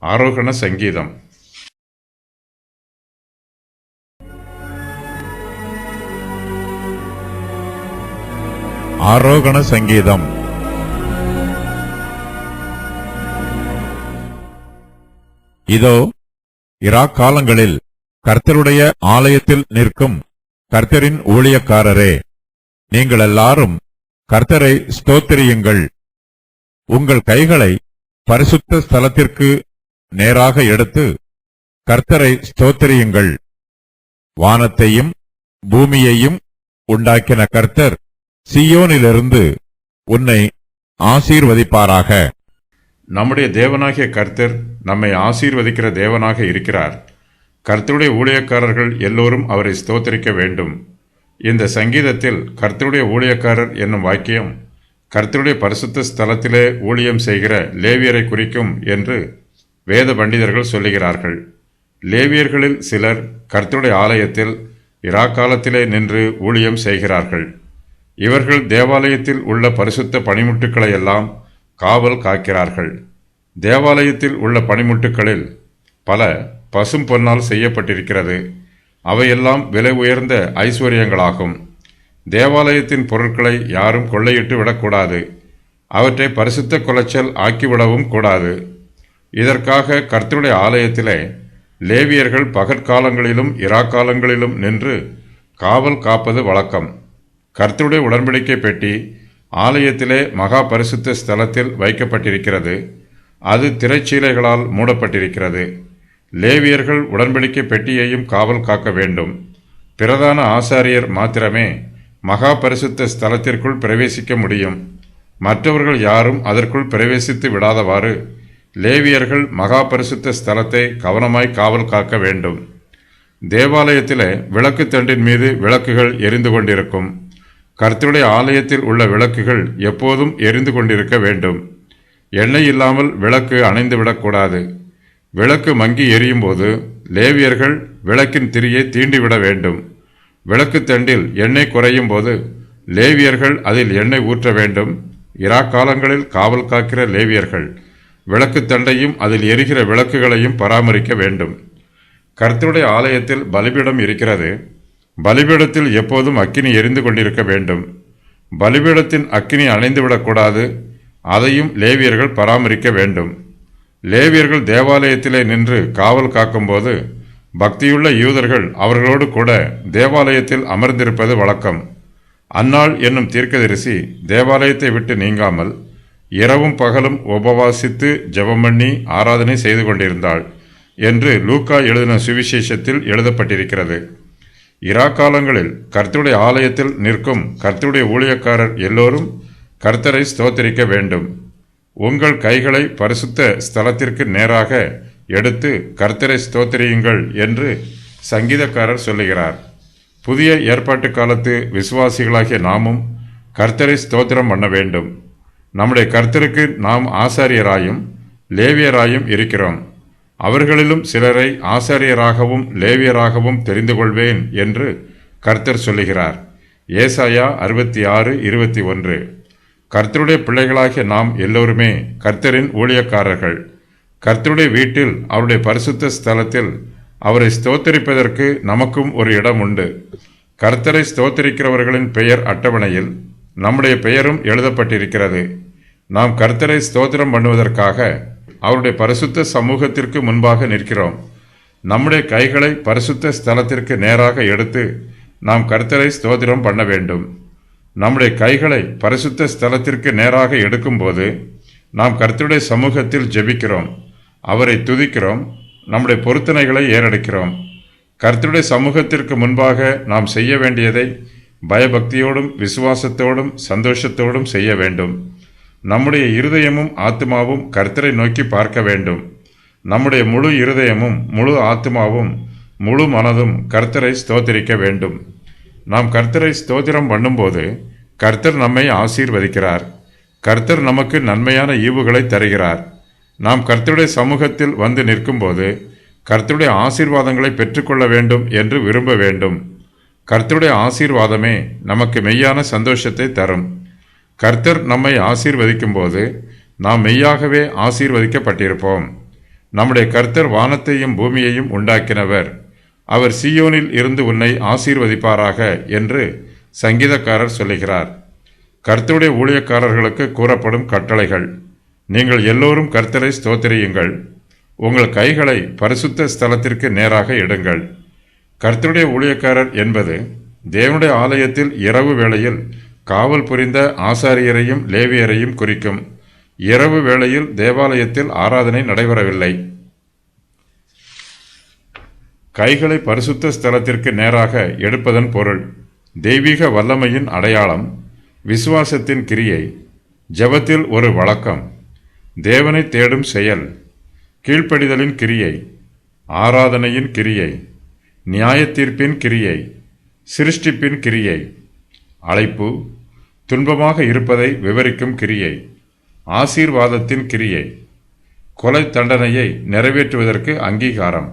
ஆரோகண சங்கீதம். ஆரோகண சங்கீதம். இதோ இராக்காலங்களில் கர்த்தருடைய ஆலயத்தில் நிற்கும் கர்த்தரின் ஊழியக்காரரே, நீங்கள் எல்லாரும் கர்த்தரை ஸ்தோத்திரியுங்கள். உங்கள் கைகளை பரிசுத்த ஸ்தலத்திற்கு நேராக எடுத்து கர்த்தரை ஸ்தோத்திரியுங்கள். வானத்தையும் பூமியையும் உண்டாக்கின கர்த்தர் சீயோனிலிருந்து உன்னை ஆசீர்வதிப்பாராக. நம்முடைய தேவனாகிய கர்த்தர் நம்மை ஆசீர்வதிக்கிற தேவனாக இருக்கிறார். கர்த்தருடைய ஊழியக்காரர்கள் எல்லோரும் அவரை ஸ்தோத்திரிக்க வேண்டும். இந்த சங்கீதத்தில் கர்த்தருடைய ஊழியக்காரர் என்னும் வாக்கியம் கர்த்தருடைய பரிசுத்த ஸ்தலத்திலே ஊழியம் செய்கிற லேவியரை குறிக்கும் என்று வேத பண்டிதர்கள் சொல்லுகிறார்கள். லேவியர்களில் சிலர் கர்த்தருடைய ஆலயத்தில் இராக்காலத்திலே நின்று ஊழியம் செய்கிறார்கள். இவர்கள் தேவாலயத்தில் உள்ள பரிசுத்த பணிமுட்டுக்களை எல்லாம் காவல் காக்கிறார்கள். தேவாலயத்தில் உள்ள பணிமுட்டுக்களில் பல பசும் பொன்னால் செய்யப்பட்டிருக்கிறது. அவையெல்லாம் விலை உயர்ந்த ஐஸ்வர்யங்களாகும். தேவாலயத்தின் பொருட்களை யாரும் கொள்ளையிட்டு விடக்கூடாது. அவற்றை பரிசுத்த குலைச்சல் ஆக்கிவிடவும் கூடாது. இதற்காக கர்த்தருடைய ஆலயத்திலே லேவியர்கள் பகற்காலங்களிலும் இராக்காலங்களிலும் நின்று காவல் காப்பது வழக்கம். கர்த்தருடைய உடன்படிக்கை பெட்டி ஆலயத்திலே மகா பரிசுத்த ஸ்தலத்தில் வைக்கப்பட்டிருக்கிறது. அது திரைச்சீலைகளால் மூடப்பட்டிருக்கிறது. லேவியர்கள் உடன்படிக்கை பெட்டியையும் காவல் காக்க வேண்டும். பிரதான ஆசாரியர் மாத்திரமே மகா பரிசுத்த ஸ்தலத்திற்குள் பிரவேசிக்க முடியும். மற்றவர்கள் யாரும் அதற்குள் பிரவேசித்து விடாதவாறு லேவியர்கள் மகா பரிசுத்த ஸ்தலத்தை கவனமாய் காவல் காக்க வேண்டும். தேவாலயத்திலே விளக்கு தண்டின் மீது விளக்குகள் எரிந்து கொண்டிருக்கும். கர்த்தருடைய ஆலயத்தில் உள்ள விளக்குகள் எப்போதும் எரிந்து கொண்டிருக்க வேண்டும். எண்ணெய் இல்லாமல் விளக்கு அணைந்துவிடக்கூடாது. விளக்கு மங்கி எரியும் போது லேவியர்கள் விளக்கின் திரியை தீண்டிவிட வேண்டும். விளக்கு தண்டில் எண்ணெய் குறையும் போது லேவியர்கள் அதில் எண்ணெய் ஊற்ற வேண்டும். இராக்காலங்களில் காவல் காக்கிற லேவியர்கள் விளக்கு தண்டையும் அதில் எரிகிற விளக்குகளையும் பராமரிக்க வேண்டும். கர்த்தருடைய ஆலயத்தில் பலிபீடம் இருக்கிறது. பலிபீடத்தில் எப்போதும் அக்கினி எரிந்து கொண்டிருக்க வேண்டும். பலிபீடத்தின் அக்கினி அணைந்துவிடக்கூடாது. அதையும் லேவியர்கள் பராமரிக்க வேண்டும். லேவியர்கள் தேவாலயத்திலே நின்று காவல் காக்கும்போது பக்தியுள்ள யூதர்கள் அவர்களோடு கூட தேவாலயத்தில் அமர்ந்திருப்பது வழக்கம். அன்னாள் என்னும் தீர்க்கதரிசி தேவாலயத்தை விட்டு நீங்காமல் இரவும் பகலும் உபவாசித்து ஜெபம் பண்ணி ஆராதனை செய்து கொண்டிருந்தாள் என்று லூக்கா எழுதின சுவிசேஷத்தில் எழுதப்பட்டிருக்கிறது. இராக்காலங்களில் கர்த்தருடைய ஆலயத்தில் நிற்கும் கர்த்தருடைய ஊழியக்காரர் எல்லோரும் கர்த்தரை ஸ்தோத்திரிக்க வேண்டும். உங்கள் கைகளை பரிசுத்த ஸ்தலத்திற்கு நேராக எடுத்து கர்த்தரை ஸ்தோத்திரியுங்கள் என்று சங்கீதக்காரர் சொல்லுகிறார். புதிய ஏற்பாட்டு காலத்து விசுவாசிகளாகிய நாமும் கர்த்தரை ஸ்தோத்திரம் பண்ண வேண்டும். நம்முடைய கர்த்தருக்கு நாம் ஆசாரியராயும் லேவியராயும் இருக்கிறோம். அவர்களிலும் சிலரை ஆசாரியராகவும் லேவியராகவும் தெரிந்து கொள்வேன் என்று கர்த்தர் சொல்லுகிறார். ஏசாயா 66:21. கர்த்தருடைய பிள்ளைகளாகிய நாம் எல்லோருமே கர்த்தரின் ஊழியக்காரர்கள். கர்த்தருடைய வீட்டில் அவருடைய பரிசுத்த ஸ்தலத்தில் அவரை ஸ்தோத்தரிப்பதற்கு நமக்கும் ஒரு இடம் உண்டு. கர்த்தரை ஸ்தோத்தரிக்கிறவர்களின் பெயர் அட்டவணையில் நம்முடைய பெயரும் எழுதப்பட்டிருக்கிறது. நாம் கர்த்தரை ஸ்தோத்திரம் பண்ணுவதற்காக அவருடைய பரிசுத்த சமூகத்திற்கு முன்பாக நிற்கிறோம். நம்முடைய கைகளை பரிசுத்த ஸ்தலத்திற்கு நேராக எடுத்து நாம் கர்த்தரை ஸ்தோத்திரம் பண்ண வேண்டும். நம்முடைய கைகளை பரிசுத்த ஸ்தலத்திற்கு நேராக எடுக்கும்போது நாம் கர்த்தருடைய சமூகத்தில் ஜெபிக்கிறோம், அவரை துதிக்கிறோம், நம்முடைய பொருத்தனைகளை ஏறெடுக்கிறோம். கர்த்தருடைய சமூகத்திற்கு முன்பாக நாம் செய்ய வேண்டியதை பயபக்தியோடும் விசுவாசத்தோடும் சந்தோஷத்தோடும் செய்ய வேண்டும். நம்முடைய இருதயமும் ஆத்மாவும் கர்த்தரை நோக்கி பார்க்க வேண்டும். நம்முடைய முழு இருதயமும் முழு ஆத்மாவும் முழு மனதும் கர்த்தரை ஸ்தோத்திரிக்க வேண்டும். நாம் கர்த்தரை ஸ்தோத்திரம் பண்ணும்போது கர்த்தர் நம்மை ஆசீர்வதிக்கிறார். கர்த்தர் நமக்கு நன்மையான ஈவுகளை தருகிறார். நாம் கர்த்தருடைய சமூகத்தில் வந்து நிற்கும்போது கர்த்தருடைய ஆசீர்வாதங்களை பெற்றுக்கொள்ள வேண்டும் என்று விரும்ப வேண்டும். கர்த்தருடைய ஆசீர்வாதமே நமக்கு மெய்யான சந்தோஷத்தை தரும். கர்த்தர் நம்மை ஆசீர்வதிக்கும் போது நாம் மெய்யாகவே ஆசீர்வதிக்கப்பட்டிருப்போம். நம்முடைய கர்த்தர் வானத்தையும் பூமியையும் உண்டாக்கினவர். அவர் சீயோனில் இருந்து உன்னை ஆசீர்வதிப்பாராக என்று சங்கீதக்காரர் சொல்லுகிறார். கர்த்தருடைய ஊழியக்காரர்களுக்கு கூறப்படும் கட்டளைகள்: நீங்கள் எல்லோரும் கர்த்தரை ஸ்தோத்திரியுங்கள். உங்கள் கைகளை பரிசுத்த ஸ்தலத்திற்கு நேராக எடுங்கள். கர்த்தருடைய ஊழியக்காரர் என்பது தேவனுடைய ஆலயத்தில் இரவு வேளையில் காவல் புரிந்த ஆசாரியரையும் லேவியரையும் குறிக்கும். இரவு வேளையில் தேவாலயத்தில் ஆராதனை நடைபெறவில்லை. கைகளை பரிசுத்த ஸ்தலத்திற்கு நேராக எடுப்பதன் பொருள் தெய்வீக வல்லமையின் அடையாளம், விசுவாசத்தின் கிரியை, ஜெபத்தில் ஒரு வழக்கம், தேவனை தேடும் செயல், கீழ்ப்படிதலின் கிரியை, ஆராதனையின் கிரியை, நியாயத்தீர்ப்பின் கிரியை, சிருஷ்டிப்பின் கிரியை, அழைப்பு, துன்பமாக இருப்பதை விவரிக்கும் கிரியை, ஆசீர்வாதத்தின் கிரியை, கொலை தண்டனையை நிறைவேற்றுவதற்கு அங்கீகாரம்.